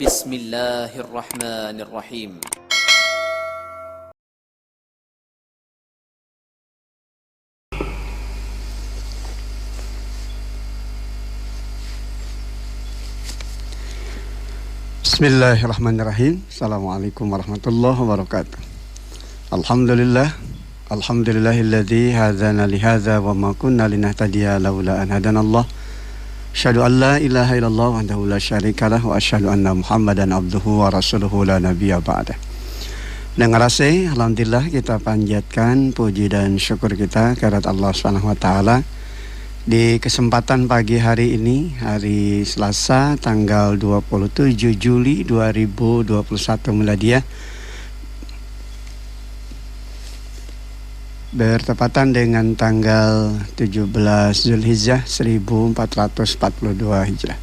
Bismillahirrahmanirrahim. Bismillahirrahmanirrahim. Assalamualaikum warahmatullahi wabarakatuh. Alhamdulillahilladzi hadzana lihadza wa ma kunna linahtadiya laula an hadanallah. Asyhadu an la ilaha illallah wahdahu la syarikalah wa asyhadu anna Muhammadan abduhu wa rasuluhu la nabiyya ba'dah. Dengan rasa alhamdulillah kita panjatkan puji dan syukur kita kehadirat Allah Subhanahu wa taala di kesempatan pagi hari ini, hari Selasa tanggal 27 Juli 2021 Miladiah, bertepatan dengan tanggal 17 Zulhijjah 1442 Hijrah.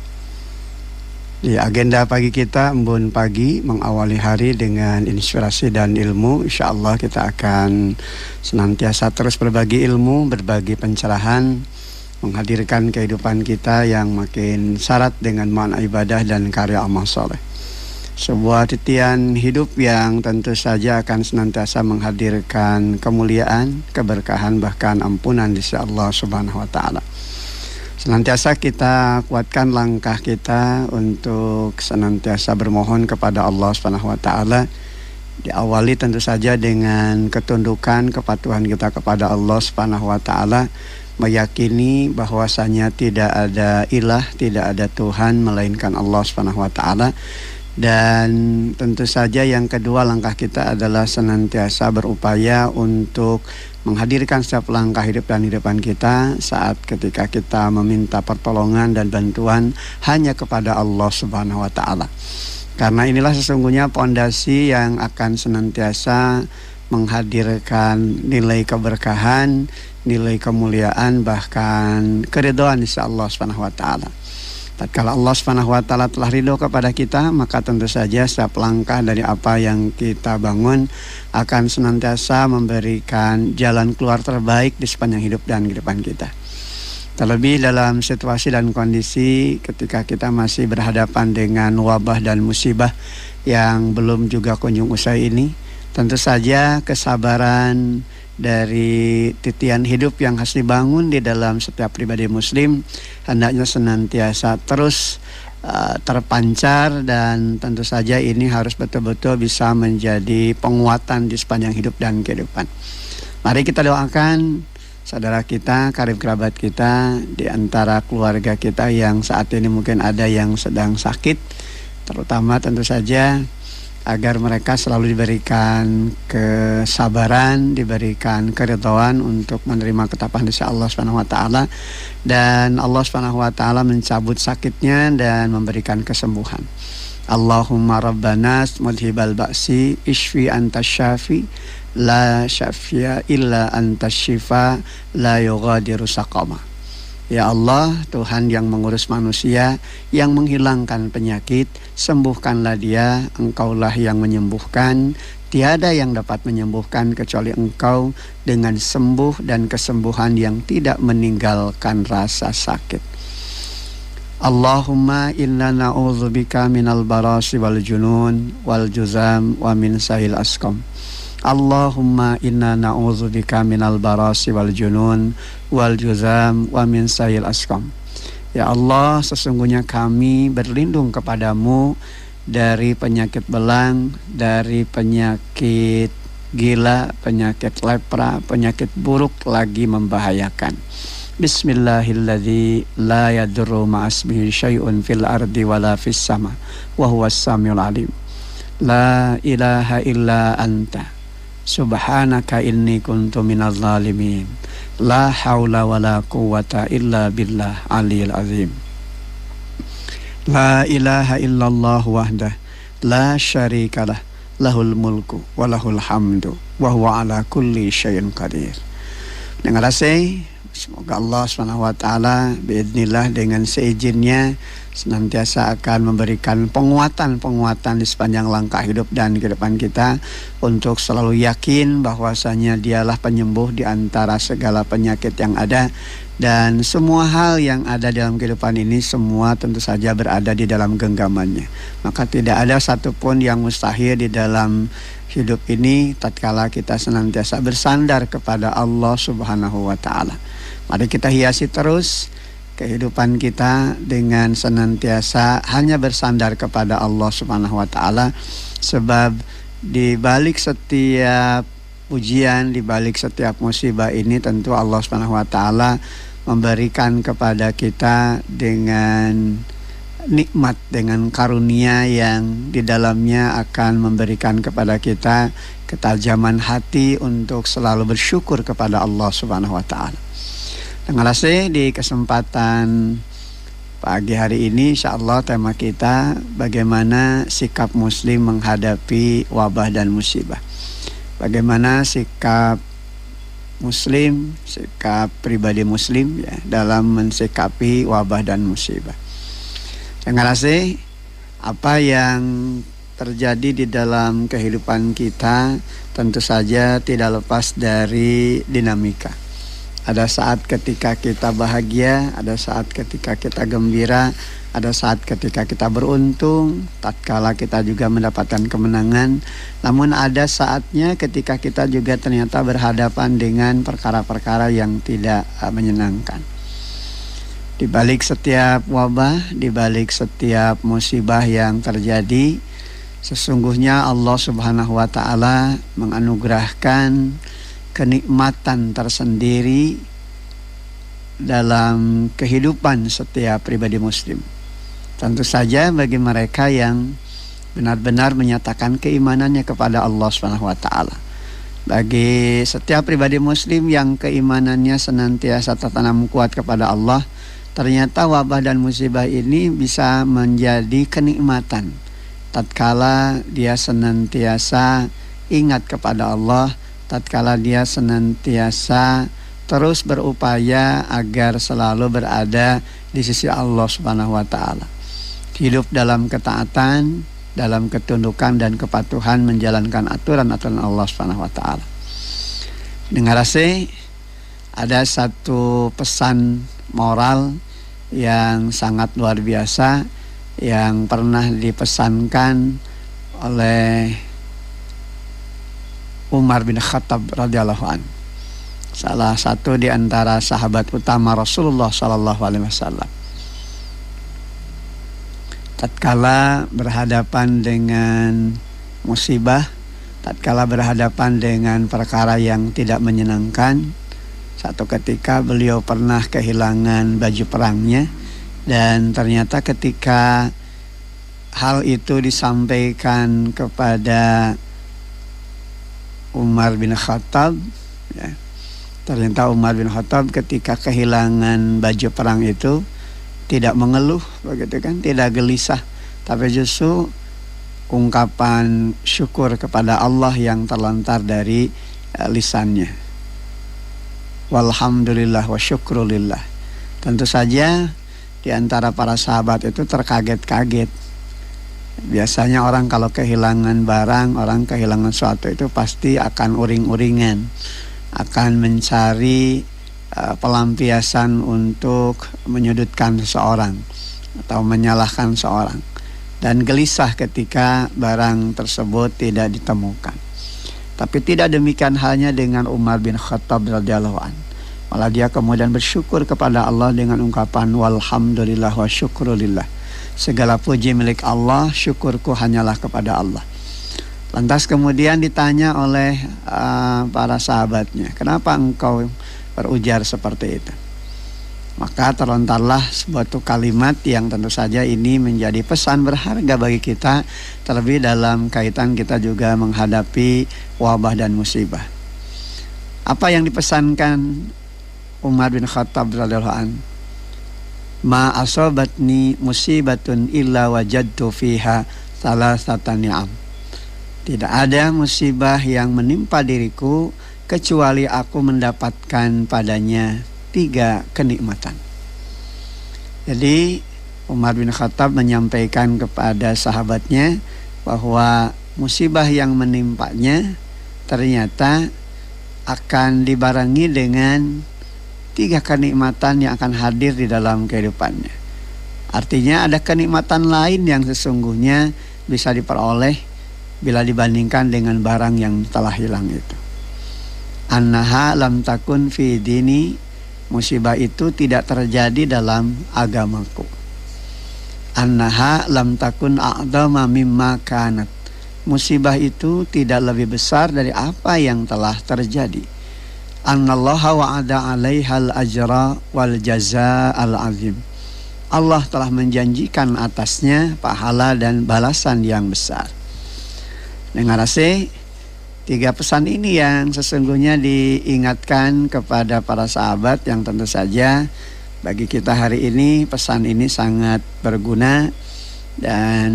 Di agenda pagi kita, embun pagi, mengawali hari dengan inspirasi dan ilmu. Insya Allah kita akan senantiasa terus berbagi ilmu, berbagi pencerahan, menghadirkan kehidupan kita yang makin syarat dengan makna ibadah dan karya amal soleh. Sebuah titian hidup yang tentu saja akan senantiasa menghadirkan kemuliaan, keberkahan, bahkan ampunan di sisi Allah Subhanahu wa taala. Senantiasa kita kuatkan langkah kita untuk senantiasa bermohon kepada Allah Subhanahu wa taala. Diawali tentu saja dengan ketundukan, kepatuhan kita kepada Allah Subhanahu wa taala, meyakini bahwasanya tidak ada ilah, tidak ada Tuhan melainkan Allah Subhanahu wa taala. Dan tentu saja yang kedua, langkah kita adalah senantiasa berupaya untuk menghadirkan setiap langkah hidup dan hidupan kita saat ketika kita meminta pertolongan dan bantuan hanya kepada Allah Subhanahu wa taala. Karena inilah sesungguhnya pondasi yang akan senantiasa menghadirkan nilai keberkahan, nilai kemuliaan, bahkan keridhaan insya Allah Subhanahu wa taala. Tatkala Allah Subhanahu wa taala telah ridho kepada kita, maka tentu saja setiap langkah dari apa yang kita bangun akan senantiasa memberikan jalan keluar terbaik di sepanjang hidup dan kehidupan kita. Terlebih dalam situasi dan kondisi ketika kita masih berhadapan dengan wabah dan musibah yang belum juga kunjung usai ini, tentu saja kesabaran dari titian hidup yang harus dibangun di dalam setiap pribadi muslim hendaknya senantiasa terus terpancar, dan tentu saja ini harus betul-betul bisa menjadi penguatan di sepanjang hidup dan kehidupan. Mari kita doakan saudara kita, karib kerabat kita, di antara keluarga kita yang saat ini mungkin ada yang sedang sakit, terutama tentu saja agar mereka selalu diberikan kesabaran, diberikan keridhaan untuk menerima ketetapan dari Allah Subhanahu wa taala, dan Allah Subhanahu wa taala mencabut sakitnya dan memberikan kesembuhan. Allahumma rabbana mudhibal ba'si ishfi antas syafi la syafiya illa antas syifa la yughadiru saqama. Ya Allah, Tuhan yang mengurus manusia, yang menghilangkan penyakit, sembuhkanlah dia, Engkaulah yang menyembuhkan, tiada yang dapat menyembuhkan kecuali Engkau, dengan sembuh dan kesembuhan yang tidak meninggalkan rasa sakit. Allahumma inna na'udzubika minal barasi wal junun wal juzam wa min sahil asqam. Allahumma inna na'udzubika minal barasi wal junun wal juzam wa min sayil asqam. Ya Allah, sesungguhnya kami berlindung kepadamu dari penyakit belang, dari penyakit gila, penyakit lepra, penyakit buruk lagi membahayakan. Bismillahilladzi la yadurru ma'asmihi syai'un fil ardi wala fis sama wa huwas samiul alim. La ilaha illa anta subhanaka inni kuntu minaz zalimin. La haula wala quwwata illa billah aliyil azim. La ilaha illallah wahdah la syarikalah lahul mulku wa lahul hamdu wa huwa ala kulli syai'in qadir. Dengan rasa semoga Allah Subhanahu wa taala biidznillah dengan seizinnya senantiasa akan memberikan penguatan-penguatan di sepanjang langkah hidup dan kehidupan kita untuk selalu yakin bahwasanya dialah penyembuh di antara segala penyakit yang ada, Dan semua hal yang ada dalam kehidupan ini semua tentu saja berada di dalam genggamannya. Maka tidak ada satupun yang mustahil di dalam hidup ini tatkala kita senantiasa bersandar kepada Allah Subhanahu wa taala. Mari kita hiasi terus kehidupan kita dengan senantiasa hanya bersandar kepada Allah Subhanahu wa taala, sebab di balik setiap ujian, di balik setiap musibah ini tentu Allah Subhanahu wa taala memberikan kepada kita dengan nikmat, dengan karunia yang di dalamnya akan memberikan kepada kita ketajaman hati untuk selalu bersyukur kepada Allah Subhanahu wa taala. Dengan rasa di kesempatan pagi hari ini insyaallah tema kita bagaimana sikap muslim menghadapi wabah dan musibah. Bagaimana sikap muslim, sikap pribadi muslim ya, dalam mensikapi wabah dan musibah. Jangan rasa apa yang terjadi di dalam kehidupan kita tentu saja tidak lepas dari dinamika. Ada saat ketika kita bahagia, ada saat ketika kita gembira, ada saat ketika kita beruntung, tatkala kita juga mendapatkan kemenangan. Namun ada saatnya ketika kita juga ternyata berhadapan dengan perkara-perkara yang tidak menyenangkan. Di balik setiap wabah, di balik setiap musibah yang terjadi, sesungguhnya Allah Subhanahu wa taala menganugerahkan kenikmatan tersendiri dalam kehidupan setiap pribadi muslim. Tentu saja bagi mereka yang benar-benar menyatakan keimanannya kepada Allah Subhanahu wa taala. Bagi setiap pribadi muslim yang keimanannya senantiasa tertanam kuat kepada Allah, ternyata wabah dan musibah ini bisa menjadi kenikmatan tatkala dia senantiasa ingat kepada Allah, tatkala dia senantiasa terus berupaya agar selalu berada di sisi Allah Subhanahu wa taala. Hidup dalam ketaatan, dalam ketundukan dan kepatuhan menjalankan aturan-aturan Allah Subhanahu wa taala. Dengar rasa ada satu pesan moral yang sangat luar biasa yang pernah dipesankan oleh Umar bin Khattab radhiyallahu anhu, salah satu di antara sahabat utama Rasulullah sallallahu alaihi wasallam. Tatkala berhadapan dengan musibah, tatkala berhadapan dengan perkara yang tidak menyenangkan, satu ketika beliau pernah kehilangan baju perangnya, dan ternyata ketika hal itu disampaikan kepada Umar bin Khattab ya, ternyata Umar bin Khattab ketika kehilangan baju perang itu tidak mengeluh begitu kan, tidak gelisah, tapi justru ungkapan syukur kepada Allah yang terlontar dari lisannya. Walhamdulillah wa syukrulillah. Tentu saja di antara para sahabat itu terkaget-kaget. Biasanya orang kalau kehilangan barang, orang kehilangan sesuatu itu pasti akan uring-uringan, akan mencari pelampiasan untuk menyudutkan seseorang atau menyalahkan seorang, dan gelisah ketika barang tersebut tidak ditemukan. Tapi tidak demikian halnya dengan Umar bin Khattab radhiyallahu anhu. Malah dia kemudian bersyukur kepada Allah dengan ungkapan walhamdulillah wa syukrulillah. Segala puji milik Allah, syukurku hanyalah kepada Allah. Lantas kemudian ditanya oleh para sahabatnya, kenapa engkau berujar seperti itu? Maka terlontarlah sebuah kalimat yang tentu saja ini menjadi pesan berharga bagi kita, terlebih dalam kaitan kita juga menghadapi wabah dan musibah. Apa yang dipesankan Umar bin Khattab radhiyallahu anhu? Ma asabatni musibatun illa wajadtu fiha salasatan ni'am. Tidak ada musibah yang menimpa diriku kecuali aku mendapatkan padanya 3 kenikmatan. Jadi Umar bin Khattab menyampaikan kepada sahabatnya bahwa musibah yang menimpanya ternyata akan dibarengi dengan 3 kenikmatan yang akan hadir di dalam kehidupannya. Artinya ada kenikmatan lain yang sesungguhnya bisa diperoleh bila dibandingkan dengan barang yang telah hilang itu. Annaha lam takun fi dini, musibah itu tidak terjadi dalam agamaku. Annaha lam takun a'dama mimma kanat, musibah itu tidak lebih besar dari apa yang telah terjadi. Annallaha wa'ada 'alaihal ajra wal jazaa'al 'azim, Allah telah menjanjikan atasnya pahala dan balasan yang besar. Dengar 3 pesan ini yang sesungguhnya diingatkan kepada para sahabat, yang tentu saja bagi kita hari ini pesan ini sangat berguna dan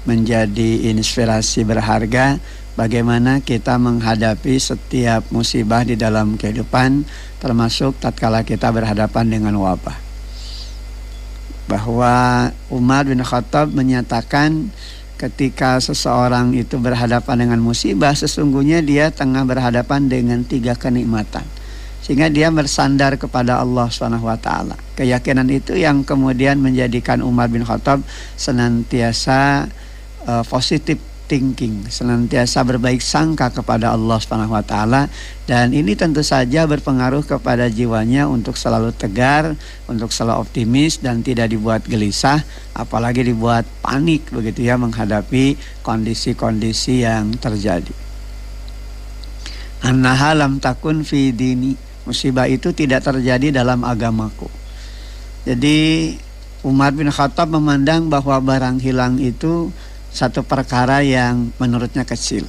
menjadi inspirasi berharga bagaimana kita menghadapi setiap musibah di dalam kehidupan, termasuk tatkala kita berhadapan dengan wabah. Bahwa Umar bin Khattab menyatakan ketika seseorang itu berhadapan dengan musibah, sesungguhnya dia tengah berhadapan dengan 3 kenikmatan, sehingga dia bersandar kepada Allah SWT. Keyakinan itu yang kemudian menjadikan Umar bin Khattab senantiasa positive thinking, senantiasa berbaik sangka kepada Allah SWT, dan ini tentu saja berpengaruh kepada jiwanya untuk selalu tegar, untuk selalu optimis dan tidak dibuat gelisah, apalagi dibuat panik begitu ya menghadapi kondisi-kondisi yang terjadi. Annaha lam takun fi dini, musibah itu tidak terjadi dalam agamaku. Jadi Umar bin Khattab memandang bahwa barang hilang itu satu perkara yang menurutnya kecil.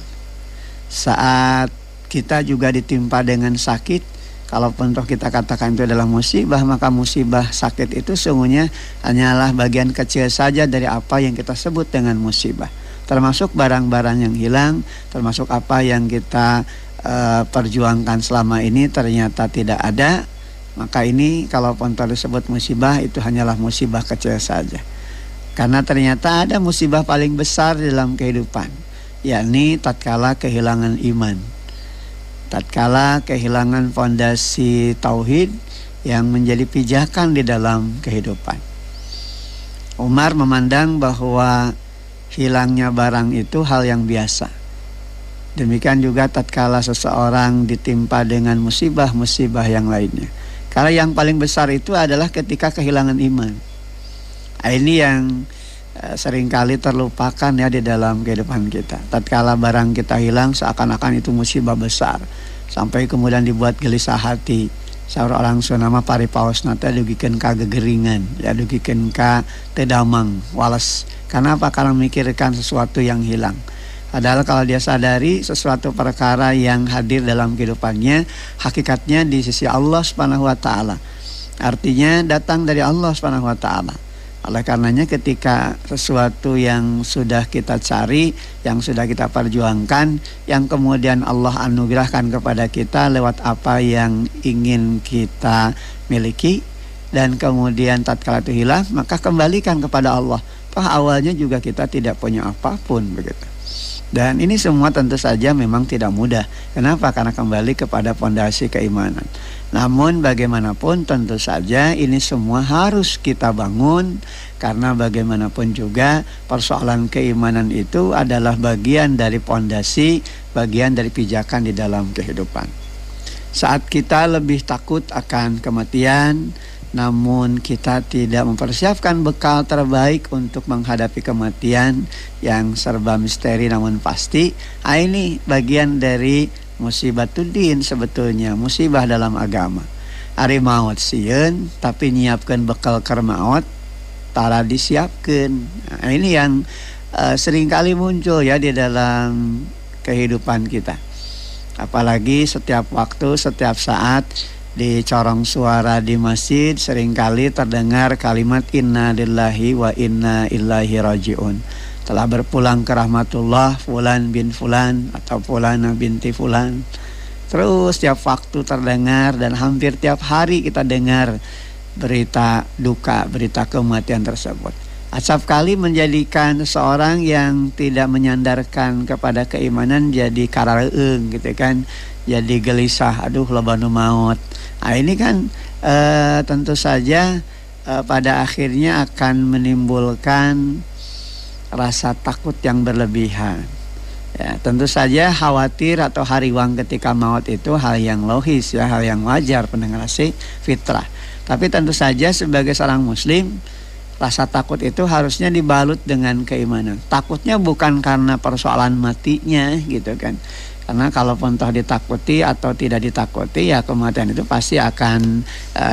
Saat kita juga ditimpa dengan sakit, kalaupun toh kita katakan itu adalah musibah, maka musibah sakit itu sungguhnya hanyalah bagian kecil saja dari apa yang kita sebut dengan musibah. Termasuk barang-barang yang hilang, termasuk apa yang kita perjuangkan selama ini ternyata tidak ada, maka ini kalaupun disebut musibah itu hanyalah musibah kecil saja. Karena ternyata ada musibah paling besar dalam kehidupan, yakni tatkala kehilangan iman, tatkala kehilangan fondasi tauhid yang menjadi pijakan di dalam kehidupan. Umar memandang bahwa hilangnya barang itu hal yang biasa. Demikian juga tatkala seseorang ditimpa dengan musibah-musibah yang lainnya. Karena yang paling besar itu adalah ketika kehilangan iman. Ini yang seringkali terlupakan ya di dalam kehidupan kita. Tatkala barang kita hilang, seakan-akan itu musibah besar, sampai kemudian dibuat gelisah hati. Saur orang sunama paripaos nata dugikeun ka gegeringan, ya dugikeun ka teu damang, wales. Karena apa? Karena memikirkan sesuatu yang hilang. Padahal kalau dia sadari sesuatu perkara yang hadir dalam kehidupannya, hakikatnya di sisi Allah Subhanahu wa taala. Artinya datang dari Allah Subhanahu wa taala. Oleh karenanya ketika sesuatu yang sudah kita cari, yang sudah kita perjuangkan, yang kemudian Allah anugerahkan kepada kita lewat apa yang ingin kita miliki, dan kemudian tatkala itu hilang, maka kembalikan kepada Allah. Toh awalnya juga kita tidak punya apapun begitu. Dan ini semua tentu saja memang tidak mudah. Kenapa? Karena kembali kepada fondasi keimanan. Namun bagaimanapun tentu saja ini semua harus kita bangun, karena bagaimanapun juga persoalan keimanan itu adalah bagian dari fondasi, bagian dari pijakan di dalam kehidupan. Saat kita lebih takut akan kematian, namun kita tidak mempersiapkan bekal terbaik untuk menghadapi kematian yang serba misteri namun pasti, ini bagian dari musibatuddin, sebetulnya musibah dalam agama. Ari maut sieun tapi nyiapkeun bekal keur maot tara disiapkeun. Nah, ini yang seringkali muncul ya di dalam kehidupan kita. Apalagi setiap waktu, setiap saat di corong suara di masjid seringkali terdengar kalimat inna lillahi wa inna ilaihi rajiun. Telah berpulang ke rahmatullah fulan bin fulan atau fulana binti fulan. Terus tiap waktu terdengar dan hampir tiap hari kita dengar berita duka, berita kematian tersebut. Acap kali menjadikan seorang yang tidak menyandarkan kepada keimanan jadi karareung gitu kan. jadi gelisah, aduh loba nu maut. Nah, ini kan tentu saja pada akhirnya akan menimbulkan rasa takut yang berlebihan. Ya, tentu saja khawatir atau hariwang ketika maut itu hal yang logis ya, hal yang wajar, pendengar sih, fitrah. Tapi tentu saja sebagai seorang muslim, rasa takut itu harusnya dibalut dengan keimanan. Takutnya bukan karena persoalan matinya gitu kan. Karena kalaupun toh ditakuti atau tidak ditakuti, ya kematian itu pasti akan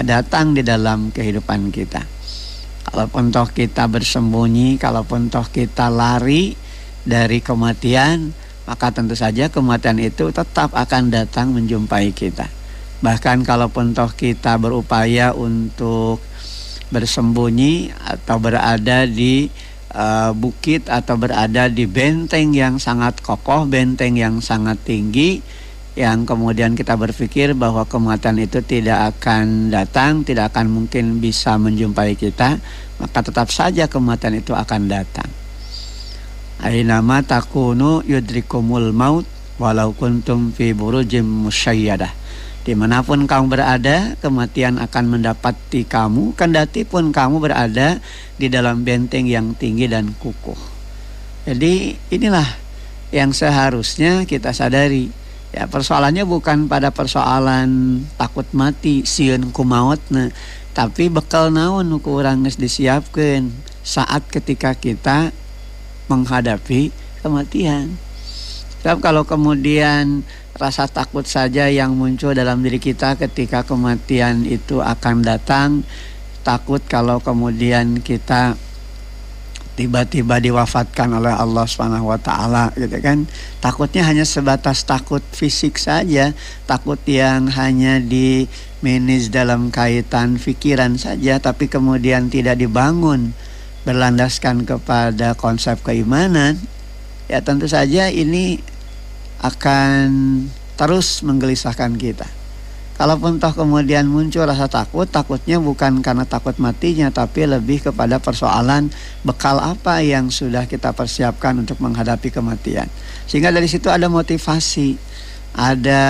datang di dalam kehidupan kita. Kalaupun toh kita bersembunyi, kalaupun toh kita lari dari kematian, maka tentu saja kematian itu tetap akan datang menjumpai kita. Bahkan kalaupun toh kita berupaya untuk bersembunyi atau berada di bukit atau berada di benteng yang sangat kokoh, benteng yang sangat tinggi, yang kemudian kita berpikir bahwa kematian itu tidak akan datang, tidak akan mungkin bisa menjumpai kita, maka tetap saja kematian itu akan datang. Ainama takunu yudrikumul maut walau kuntum fi burujim musyayyadah. Dimanapun kamu berada, kematian akan mendapati kamu, kendati pun kamu berada di dalam benteng yang tinggi dan kukuh. Jadi inilah yang seharusnya kita sadari. Ya, persoalannya bukan pada persoalan takut mati, sieun kumaotna, tapi bekal naon nu urang geus disiapkeun saat ketika kita menghadapi kematian. Sebab kalau kemudian rasa takut saja yang muncul dalam diri kita ketika kematian itu akan datang, takut kalau kemudian kita tiba-tiba diwafatkan oleh Allah Subhanahu wa taala gitu kan. Takutnya hanya sebatas takut fisik saja, takut yang hanya di manage dalam kaitan pikiran saja, tapi kemudian tidak dibangun berlandaskan kepada konsep keimanan, ya tentu saja ini akan terus menggelisahkan kita. Kalaupun toh kemudian muncul rasa takut, takutnya bukan karena takut matinya, tapi lebih kepada persoalan bekal apa yang sudah kita persiapkan untuk menghadapi kematian. Sehingga dari situ ada motivasi, ada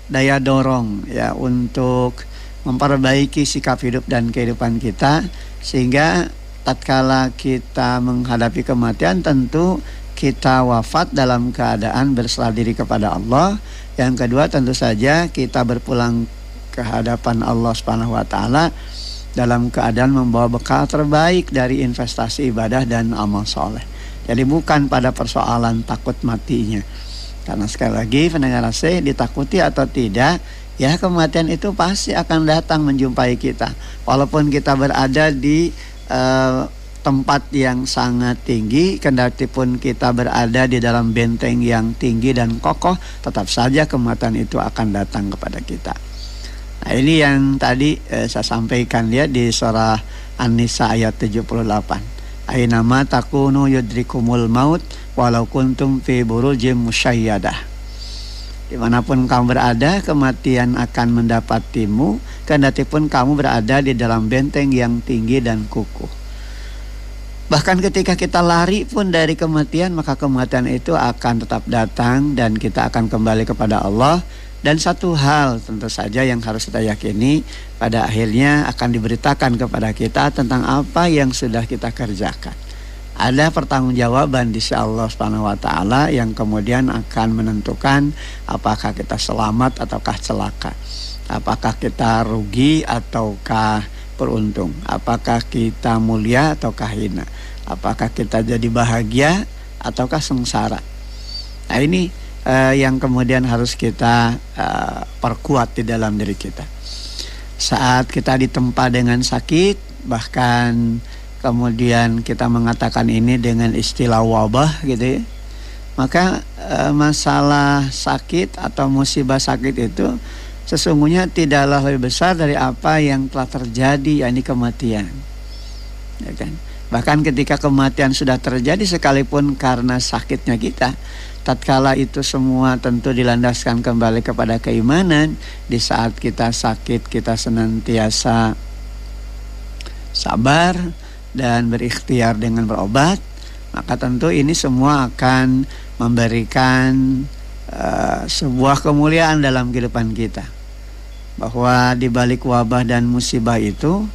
daya dorong ya untuk memperbaiki sikap hidup dan kehidupan kita, sehingga tatkala kita menghadapi kematian tentu kita wafat dalam keadaan berserah diri kepada Allah. Yang kedua tentu saja kita berpulang ke hadapan Allah Subhanahu wa taala dalam keadaan membawa bekal terbaik dari investasi ibadah dan amal soleh. Jadi bukan pada persoalan takut matinya. Karena sekali lagi pendengar AC, ditakuti atau tidak, ya kematian itu pasti akan datang menjumpai kita. Walaupun kita berada di tempat yang sangat tinggi, kendati pun kita berada di dalam benteng yang tinggi dan kokoh, tetap saja kematian itu akan datang kepada kita. Nah, ini yang tadi saya sampaikan ya di surah An-Nisa ayat 78. Ainama takunu yudrikumul maut walau kuntum fi burujim musyayyadah. Dimanapun kamu berada, kematian akan mendapatimu, kendati pun kamu berada di dalam benteng yang tinggi dan kukuh. Bahkan ketika kita lari pun dari kematian, maka kematian itu akan tetap datang dan kita akan kembali kepada Allah. Dan satu hal tentu saja yang harus kita yakini, pada akhirnya akan diberitakan kepada kita tentang apa yang sudah kita kerjakan. Ada pertanggungjawaban di sisi Allah Subhanahu wa taala yang kemudian akan menentukan apakah kita selamat ataukah celaka. Apakah kita rugi ataukah beruntung, apakah kita mulia ataukah hina, apakah kita jadi bahagia ataukah sengsara. Nah ini yang kemudian harus kita perkuat di dalam diri kita. Saat kita ditempa dengan sakit, bahkan kemudian kita mengatakan ini dengan istilah wabah gitu ya, maka masalah sakit atau musibah sakit itu sesungguhnya tidaklah lebih besar dari apa yang telah terjadi, yakni kematian. Ya kan? Bahkan ketika kematian sudah terjadi sekalipun karena sakitnya kita, tatkala itu semua tentu dilandaskan kembali kepada keimanan. Di saat kita sakit, kita senantiasa sabar dan berikhtiar dengan berobat, maka tentu ini semua akan memberikan sebuah kemuliaan dalam kehidupan kita, bahwa di balik wabah dan musibah itu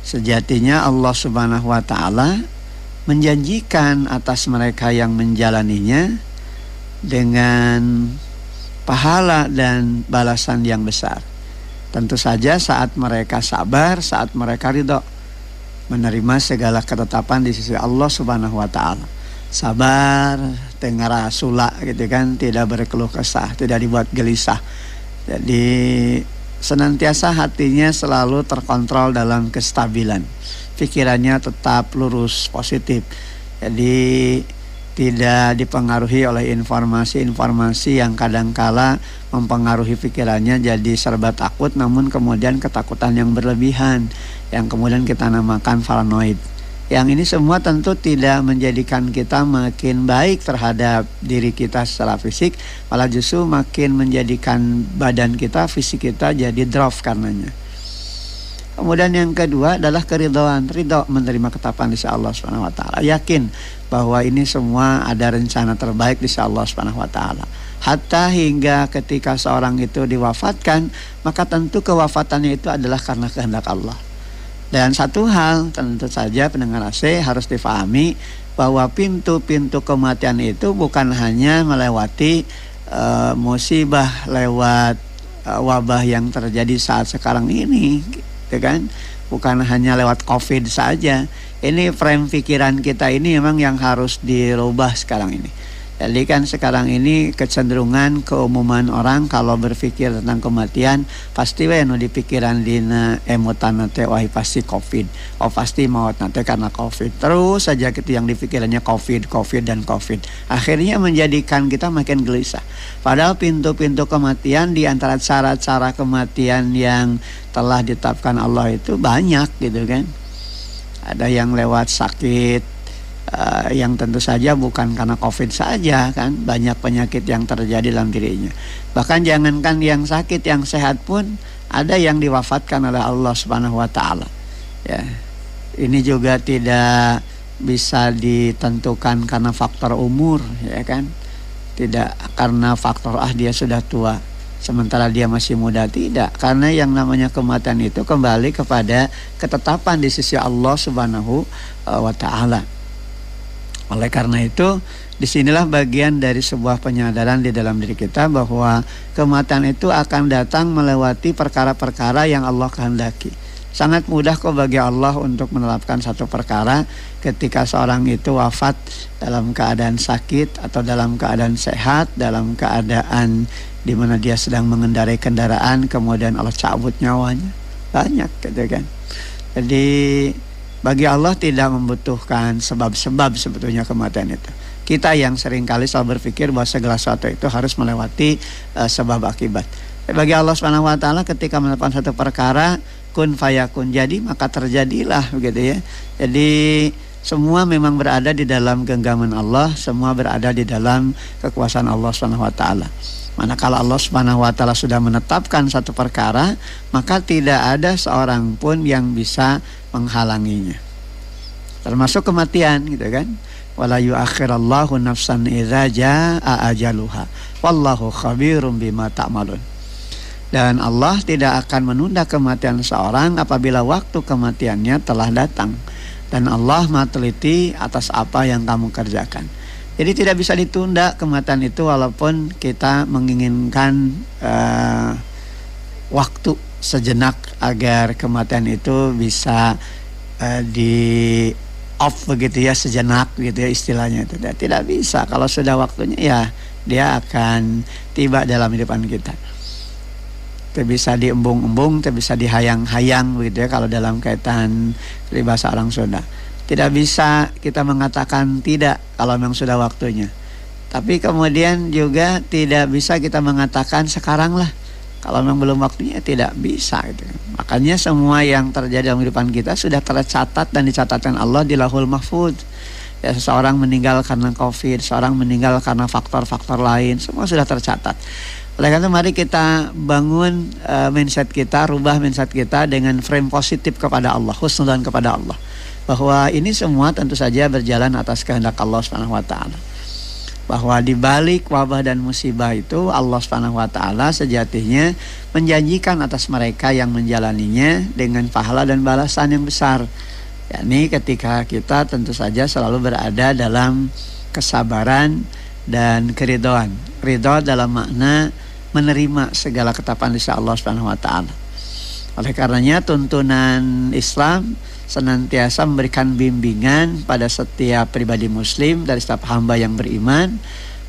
sejatinya Allah Subhanahu wa taala menjanjikan atas mereka yang menjalaninya dengan pahala dan balasan yang besar. Tentu saja saat mereka sabar, saat mereka ridho menerima segala ketetapan di sisi Allah Subhanahu wa taala. Sabar, tengara sula gitu kan, tidak berkeluh kesah, tidak dibuat gelisah. Jadi senantiasa hatinya selalu terkontrol dalam kestabilan. Pikirannya tetap lurus, positif. Jadi tidak dipengaruhi oleh informasi-informasi yang kadangkala mempengaruhi pikirannya jadi serba takut, namun kemudian ketakutan yang berlebihan yang kemudian kita namakan paranoid. Yang ini semua tentu tidak menjadikan kita makin baik terhadap diri kita secara fisik, malah justru makin menjadikan badan kita, fisik kita jadi drop karenanya. Kemudian yang kedua adalah keridhaan, ridho menerima ketetapan dari Allah Subhanahu wa taala. Yakin bahwa ini semua ada rencana terbaik dari Allah Subhanahu wa taala. Hatta hingga ketika seorang itu diwafatkan, maka tentu kewafatannya itu adalah karena kehendak Allah. Dan satu hal tentu saja pendengar AC harus difahami bahwa pintu-pintu kematian itu bukan hanya melewati musibah lewat wabah yang terjadi saat sekarang ini, gitu kan? Bukan hanya lewat COVID saja. Ini frame pikiran kita ini memang yang harus dirubah sekarang ini. Jadi kan sekarang ini kecenderungan keumuman orang kalau berpikir tentang kematian pasti nu di pikiran dina emotan nate wah pasti COVID, oh pasti maut nate karena COVID. Terus saja gitu yang dipikirannya COVID dan COVID. Akhirnya menjadikan kita makin gelisah. Padahal pintu-pintu kematian di antara cara-cara kematian yang telah ditetapkan Allah itu banyak gitu kan. Ada yang lewat sakit, yang tentu saja bukan karena COVID saja kan, banyak penyakit yang terjadi dalam dirinya. Bahkan jangankan yang sakit, yang sehat pun ada yang diwafatkan oleh Allah Subhanahu wa taala. Ya. Ini juga tidak bisa ditentukan karena faktor umur, ya kan? Tidak karena faktor dia sudah tua sementara dia masih muda, tidak. Karena yang namanya kematian itu kembali kepada ketetapan di sisi Allah Subhanahu wa taala. Oleh karena itu, disinilah bagian dari sebuah penyadaran di dalam diri kita bahwa kematian itu akan datang melewati perkara-perkara yang Allah kehendaki. Sangat mudah kok bagi Allah untuk menerapkan satu perkara ketika seorang itu wafat dalam keadaan sakit atau dalam keadaan sehat, dalam keadaan di mana dia sedang mengendarai kendaraan, kemudian Allah cabut nyawanya. Banyak gitu kan. Jadi bagi Allah tidak membutuhkan sebab-sebab sebetulnya kematian itu. Kita yang seringkali selalu berpikir bahwa segala sesuatu itu harus melewati sebab akibat. Bagi Allah Subhanahu wa taala ketika menetapkan satu perkara kun fayakun, jadi maka terjadilah begitu ya. Jadi semua memang berada di dalam genggaman Allah, semua berada di dalam kekuasaan Allah Subhanahu wa taala. Manakala Allah Subhanahu wa taala sudah menetapkan satu perkara, maka tidak ada seorang pun yang bisa menghalanginya. Termasuk kematian gitu kan. Wala yuakhirallahu nafsan idza jaa ajaluha. Wallahu khabirum bima ta'malun. Dan Allah tidak akan menunda kematian seorang apabila waktu kematiannya telah datang. Dan Allah Maha teliti atas apa yang kamu kerjakan. Jadi tidak bisa ditunda kematian itu walaupun kita menginginkan waktu sejenak agar kematian itu bisa di off begitu ya, sejenak gitu ya istilahnya itu. Tidak bisa, kalau sudah waktunya ya dia akan tiba dalam kehidupan kita. Tidak bisa diembung-embung, tidak bisa dihayang-hayang begitu ya kalau dalam kaitan bahasa orang Sunda. Tidak bisa kita mengatakan tidak kalau memang sudah waktunya. Tapi kemudian juga tidak bisa kita mengatakan sekarang lah. Kalau memang belum waktunya tidak bisa gitu. Makanya semua yang terjadi dalam kehidupan kita sudah tercatat dan dicatatkan Allah di Lauhul Mahfuz. Ya, seseorang meninggal karena COVID, seorang meninggal karena faktor-faktor lain, semua sudah tercatat. Oleh karena itu mari kita bangun mindset kita, rubah mindset kita dengan frame positif kepada Allah, husnudzon kepada Allah. Bahwa ini semua tentu saja berjalan atas kehendak Allah Subhanahu wa taala. bahwa di balik wabah dan musibah itu Allah Subhanahu wa taala sejatinya menjanjikan atas mereka yang menjalaninya dengan pahala dan balasan yang besar. Yakni ketika kita tentu saja selalu berada dalam kesabaran dan keridhaan. Ridha dalam makna menerima segala ketetapan dari Allah Subhanahu wa taala. Oleh karenanya tuntunan Islam senantiasa memberikan bimbingan pada setiap pribadi muslim dari setiap hamba yang beriman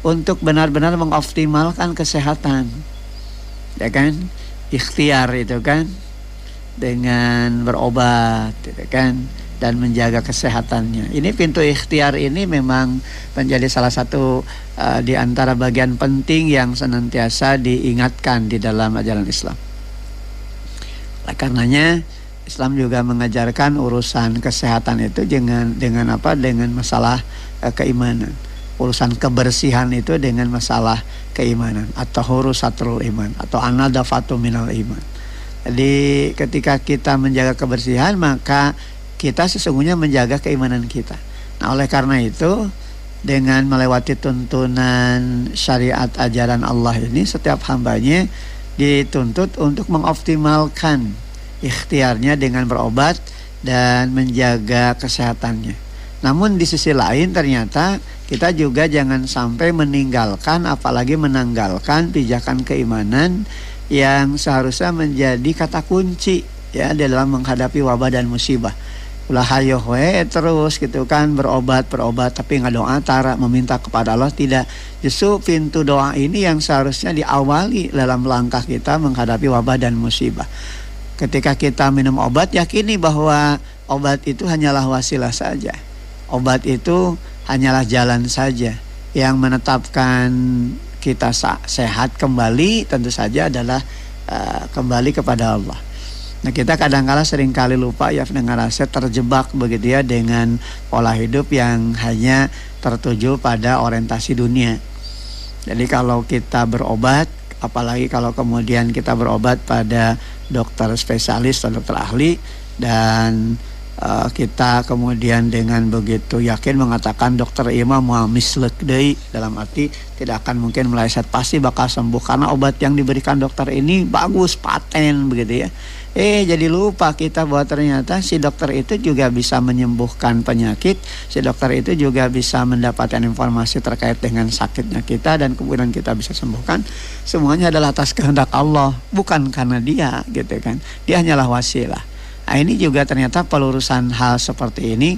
untuk benar-benar mengoptimalkan kesehatan. Ya kan? Ikhtiar itu kan dengan berobat gitu kan dan menjaga kesehatannya. Ini pintu ikhtiar ini memang menjadi salah satu di antara bagian penting yang senantiasa diingatkan di dalam ajaran Islam. Oleh karenanya Islam juga mengajarkan urusan kesehatan itu dengan apa? Dengan masalah keimanan. Urusan kebersihan itu dengan masalah keimanan atau hurusatul iman atau anadafatu minal iman. Jadi ketika kita menjaga kebersihan maka kita sesungguhnya menjaga keimanan kita. Nah, oleh karena itu dengan melewati tuntunan syariat ajaran Allah ini setiap hambanya dituntut untuk mengoptimalkan ikhtiarnya dengan berobat dan menjaga kesehatannya. Namun di sisi lain ternyata kita juga jangan sampai meninggalkan apalagi menanggalkan pijakan keimanan yang seharusnya menjadi kata kunci ya dalam menghadapi wabah dan musibah. Ulah hayo terus gitu kan berobat tapi nggak doa tara meminta kepada Allah tidak. Justru pintu doa ini yang seharusnya diawali dalam langkah kita menghadapi wabah dan musibah. Ketika kita minum obat yakini bahwa obat itu hanyalah wasilah saja. Obat itu hanyalah jalan saja. Yang menetapkan kita sehat kembali tentu saja adalah kembali kepada Allah. Nah kita kadang-kala seringkali lupa ya dengan rasa terjebak begitu ya dengan pola hidup yang hanya tertuju pada orientasi dunia. Jadi kalau kita berobat, apalagi kalau kemudian kita berobat pada dokter spesialis atau dokter ahli dan kita kemudian dengan begitu yakin mengatakan dokter imam mau mislek deui dalam arti tidak akan mungkin meleset pasti bakal sembuh karena obat yang diberikan dokter ini bagus paten begitu ya. Jadi lupa kita bahwa ternyata si dokter itu juga bisa menyembuhkan penyakit, si dokter itu juga bisa mendapatkan informasi terkait dengan sakitnya kita dan kemudian kita bisa sembuhkan. Semuanya adalah atas kehendak Allah, bukan karena dia gitu kan. Dia hanyalah wasilah. Nah, ini juga ternyata pelurusan hal seperti ini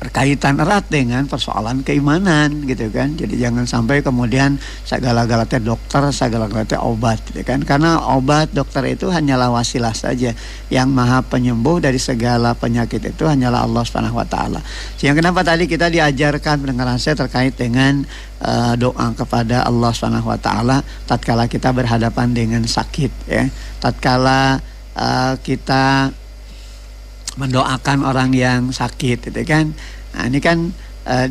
berkaitan erat dengan persoalan keimanan gitu kan. Jadi jangan sampai kemudian segala-galanya dokter, segala-galanya obat gitu kan. Karena obat dokter itu hanyalah wasilah saja. Yang maha penyembuh dari segala penyakit itu hanyalah Allah Subhanahu wa taala. Sehingga kenapa tadi kita diajarkan pendengaran saya terkait dengan doa kepada Allah Subhanahu wa taala tatkala kita berhadapan dengan sakit ya. Tatkala kita mendoakan orang yang sakit gitu kan. Nah, ini kan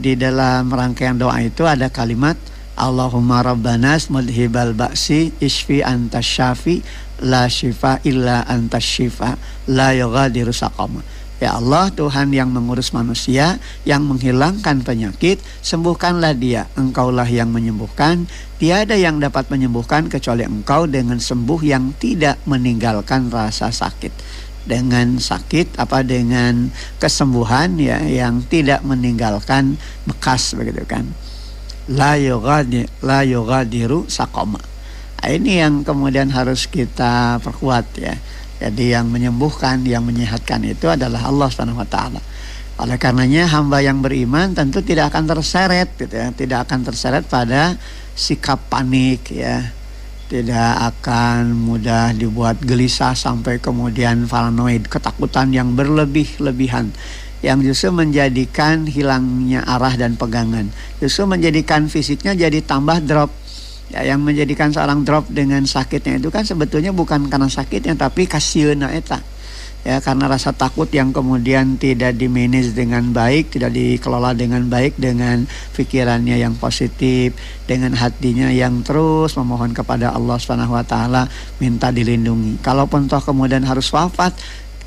di dalam rangkaian doa itu ada kalimat Allahumma rabbanas mudhibal ba'si isfi antas syafi la syifa illa antas syifa la yughadiru saqama. Ya Allah Tuhan yang mengurus manusia, yang menghilangkan penyakit, sembuhkanlah dia. Engkaulah yang menyembuhkan, tiada yang dapat menyembuhkan kecuali Engkau dengan sembuh yang tidak meninggalkan rasa sakit. Dengan sakit dengan kesembuhan ya yang tidak meninggalkan bekas begitu kan. La yughadiru saqama. Ini yang kemudian harus kita perkuat ya. Jadi yang menyembuhkan, yang menyehatkan itu adalah Allah Subhanahu wa taala. Oleh karenanya hamba yang beriman tentu tidak akan terseret gitu ya, tidak akan terseret pada sikap panik ya. Tidak akan mudah dibuat gelisah sampai kemudian paranoid, ketakutan yang berlebih-lebihan yang justru menjadikan hilangnya arah dan pegangan, justru menjadikan fisiknya jadi tambah drop. Ya, yang menjadikan seorang drop dengan sakitnya itu kan sebetulnya bukan karena sakitnya tapi kasieuna eta. Ya, karena rasa takut yang kemudian tidak dimanage dengan baik, tidak dikelola dengan baik dengan pikirannya yang positif, dengan hatinya yang terus memohon kepada Allah Subhanahu wa taala minta dilindungi. Kalaupun toh kemudian harus wafat,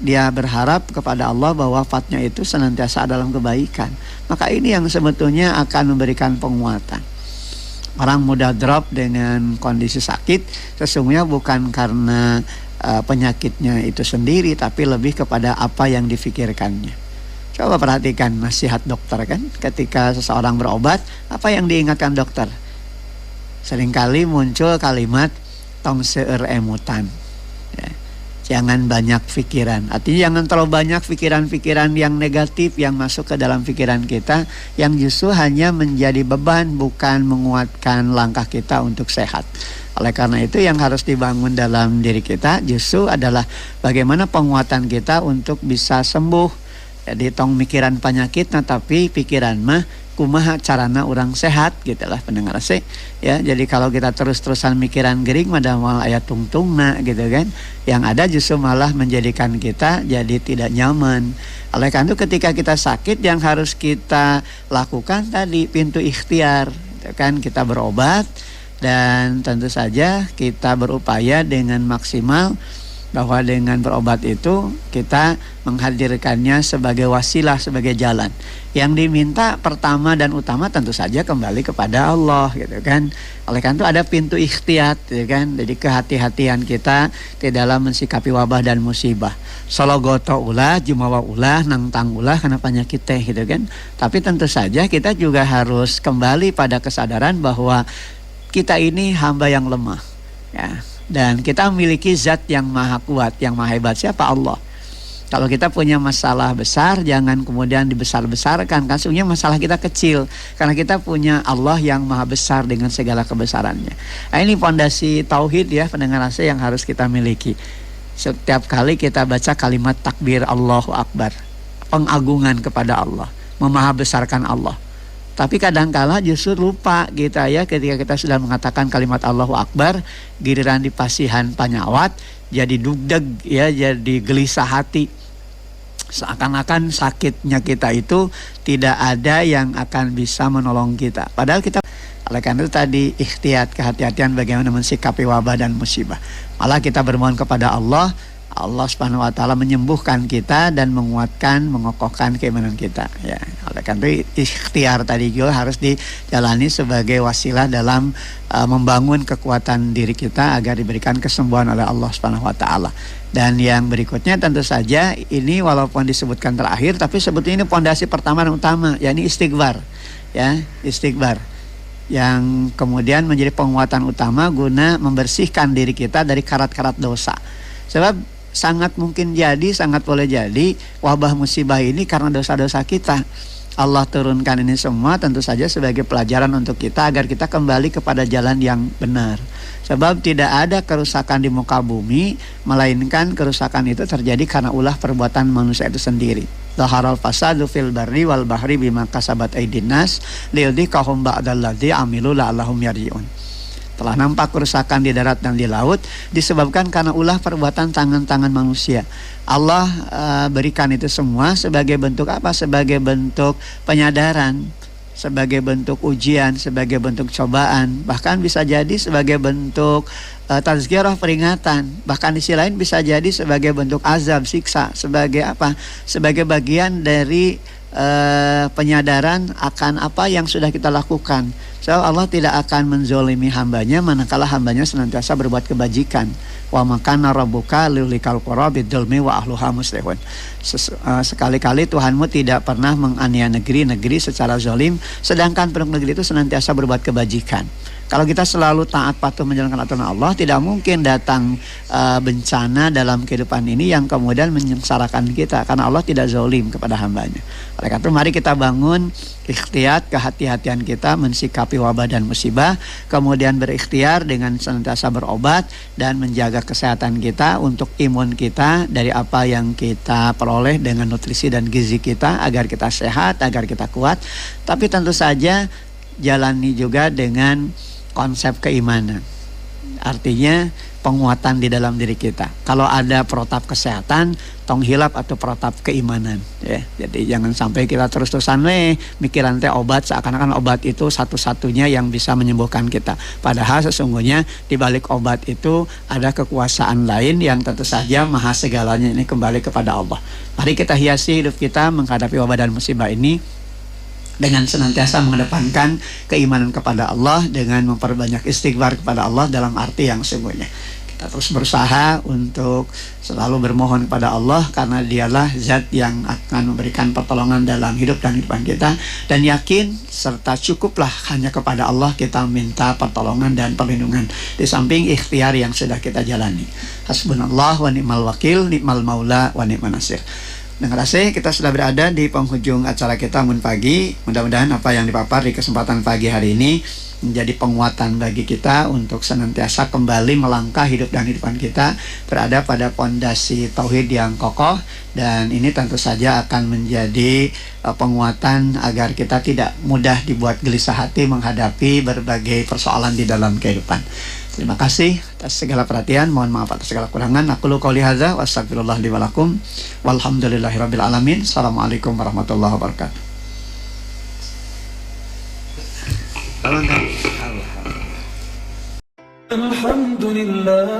dia berharap kepada Allah bahwa wafatnya itu senantiasa dalam kebaikan. Maka ini yang sebetulnya akan memberikan penguatan. Orang mudah drop dengan kondisi sakit sesungguhnya bukan karena penyakitnya itu sendiri, tapi lebih kepada apa yang difikirkannya. Coba perhatikan nasihat dokter kan, ketika seseorang berobat, apa yang diingatkan dokter? Seringkali muncul kalimat tong seueur emutan. Ya. Jangan banyak pikiran. Artinya jangan terlalu banyak pikiran-pikiran yang negatif yang masuk ke dalam pikiran kita, yang justru hanya menjadi beban, bukan menguatkan langkah kita untuk sehat. Oleh karena itu yang harus dibangun dalam diri kita justru adalah bagaimana penguatan kita untuk bisa sembuh. Jadi tong mikiran penyakit, nah tapi pikiran mah kumaha carana orang sehat gitulah pendengar sih ya. Jadi kalau kita terus-terusan mikiran gering madahal ayat tungtungna gitu kan, yang ada justru malah menjadikan kita jadi tidak nyaman. Oleh karena itu ketika kita sakit yang harus kita lakukan tadi pintu ikhtiar gitu kan, kita berobat dan tentu saja kita berupaya dengan maksimal bahwa dengan berobat itu kita menghadirkannya sebagai wasilah, sebagai jalan. Yang diminta pertama dan utama tentu saja kembali kepada Allah gitu kan. Oleh karena itu ada pintu ikhtiar gitu kan. Jadi kehati-hatian kita di dalam mensikapi wabah dan musibah. Sologoto ulah, jumawa ulah, nangtang ulah karena penyakit teh gitu kan. Tapi tentu saja kita juga harus kembali pada kesadaran bahwa kita ini hamba yang lemah ya. Dan kita memiliki zat yang maha kuat, yang maha hebat. Siapa? Allah. Kalau kita punya masalah besar, jangan kemudian dibesar-besarkan. Kan sebenarnya masalah kita kecil, karena kita punya Allah yang maha besar dengan segala kebesarannya. Nah, ini fondasi tauhid ya pendengar yang harus kita miliki. Setiap kali kita baca kalimat takbir Allahu Akbar, pengagungan kepada Allah, memaha besarkan Allah. Tapi kadangkala justru lupa kita ya, ketika kita sudah mengatakan kalimat Allahu Akbar, giliran di pasihan panyawat jadi dugdeg ya, jadi gelisah hati. Seakan-akan sakitnya kita itu tidak ada yang akan bisa menolong kita. Padahal kita, oleh karena itu tadi ikhtiyat, kehati-hatian bagaimana mensikapi wabah dan musibah. Malah kita bermohon kepada Allah, Allah Subhanahu wa taala menyembuhkan kita dan menguatkan, mengokohkan keimanan kita ya. Oleh karena itu ikhtiar tadi juga harus dijalani sebagai wasilah dalam membangun kekuatan diri kita agar diberikan kesembuhan oleh Allah Subhanahu wa taala. Dan yang berikutnya tentu saja ini walaupun disebutkan terakhir tapi sebetulnya ini pondasi pertama dan utama, yakni istighfar ya, istighfar yang kemudian menjadi penguatan utama guna membersihkan diri kita dari karat-karat dosa. Sebab sangat mungkin jadi, sangat boleh jadi wabah musibah ini karena dosa-dosa kita. Allah turunkan ini semua tentu saja sebagai pelajaran untuk kita agar kita kembali kepada jalan yang benar. Sebab tidak ada kerusakan di muka bumi, melainkan kerusakan itu terjadi karena ulah perbuatan manusia itu sendiri. Zaharal fasadu fil barri wal bahri bima kasabat aydin nas liyudhiqahum ba'dalladzi amilu la'allahum yarji'un. Telah nampak kerusakan di darat dan di laut disebabkan karena ulah perbuatan tangan-tangan manusia. Allah berikan itu semua sebagai bentuk apa? Sebagai bentuk penyadaran, sebagai bentuk ujian, sebagai bentuk cobaan, bahkan bisa jadi sebagai bentuk tazkirah, peringatan, bahkan di sisi lain bisa jadi sebagai bentuk azab, siksa, sebagai apa? Sebagai bagian dari penyadaran akan apa yang sudah kita lakukan. So Allah tidak akan menzolimi hambanya manakala hambanya senantiasa berbuat kebajikan. Wa makana rabbuka liyuhlikal qura bidzulmi wa ahluha muslihun. Sekali-kali Tuhanmu tidak pernah menganiaya negeri secara zalim, sedangkan penduduk negeri itu senantiasa berbuat kebajikan. Kalau kita selalu taat patuh menjalankan aturan Allah, tidak mungkin datang bencana dalam kehidupan ini yang kemudian menyengsarakan kita, karena Allah tidak zalim kepada hambanya. Oleh karena itu mari kita bangun ikhtiar, kehati-hatian kita mensikapi wabah dan musibah, kemudian berikhtiar dengan senantiasa berobat dan menjaga kesehatan kita untuk imun kita dari apa yang kita peroleh dengan nutrisi dan gizi kita agar kita sehat, agar kita kuat. Tapi tentu saja jalani juga dengan konsep keimanan. Artinya penguatan di dalam diri kita. Kalau ada protap kesehatan, tong hilap atau protap keimanan, ya. Jadi jangan sampai kita terus-terusan mikiran teh obat seakan-akan obat itu satu-satunya yang bisa menyembuhkan kita. Padahal sesungguhnya di balik obat itu ada kekuasaan lain yang tentu saja maha segalanya, ini kembali kepada Allah. Mari kita hiasi hidup kita menghadapi wabah dan musibah ini dengan senantiasa mengedepankan keimanan kepada Allah, dengan memperbanyak istighfar kepada Allah dalam arti yang sesungguhnya. Kita terus berusaha untuk selalu bermohon kepada Allah, karena dialah zat yang akan memberikan pertolongan dalam hidup dan kehidupan kita, dan yakin serta cukuplah hanya kepada Allah kita minta pertolongan dan perlindungan di samping ikhtiar yang sudah kita jalani. Hasbunallah wa ni'mal wakil, ni'mal maula wa ni'man nasir. Dengan kasih kita sudah berada di penghujung acara kita Mun Pagi. Mudah-mudahan apa yang dipapar di kesempatan pagi hari ini menjadi penguatan bagi kita untuk senantiasa kembali melangkah hidup dan kehidupan kita berada pada pondasi tauhid yang kokoh, dan ini tentu saja akan menjadi penguatan agar kita tidak mudah dibuat gelisah hati menghadapi berbagai persoalan di dalam kehidupan. Terima kasih atas segala perhatian, mohon maaf atas segala kurangan. Aqulu qouli hadza wa astaghfirullah li wa lakum walhamdulillahirabbil alamin. Assalamualaikum warahmatullahi wabarakatuh. Alhamdulillah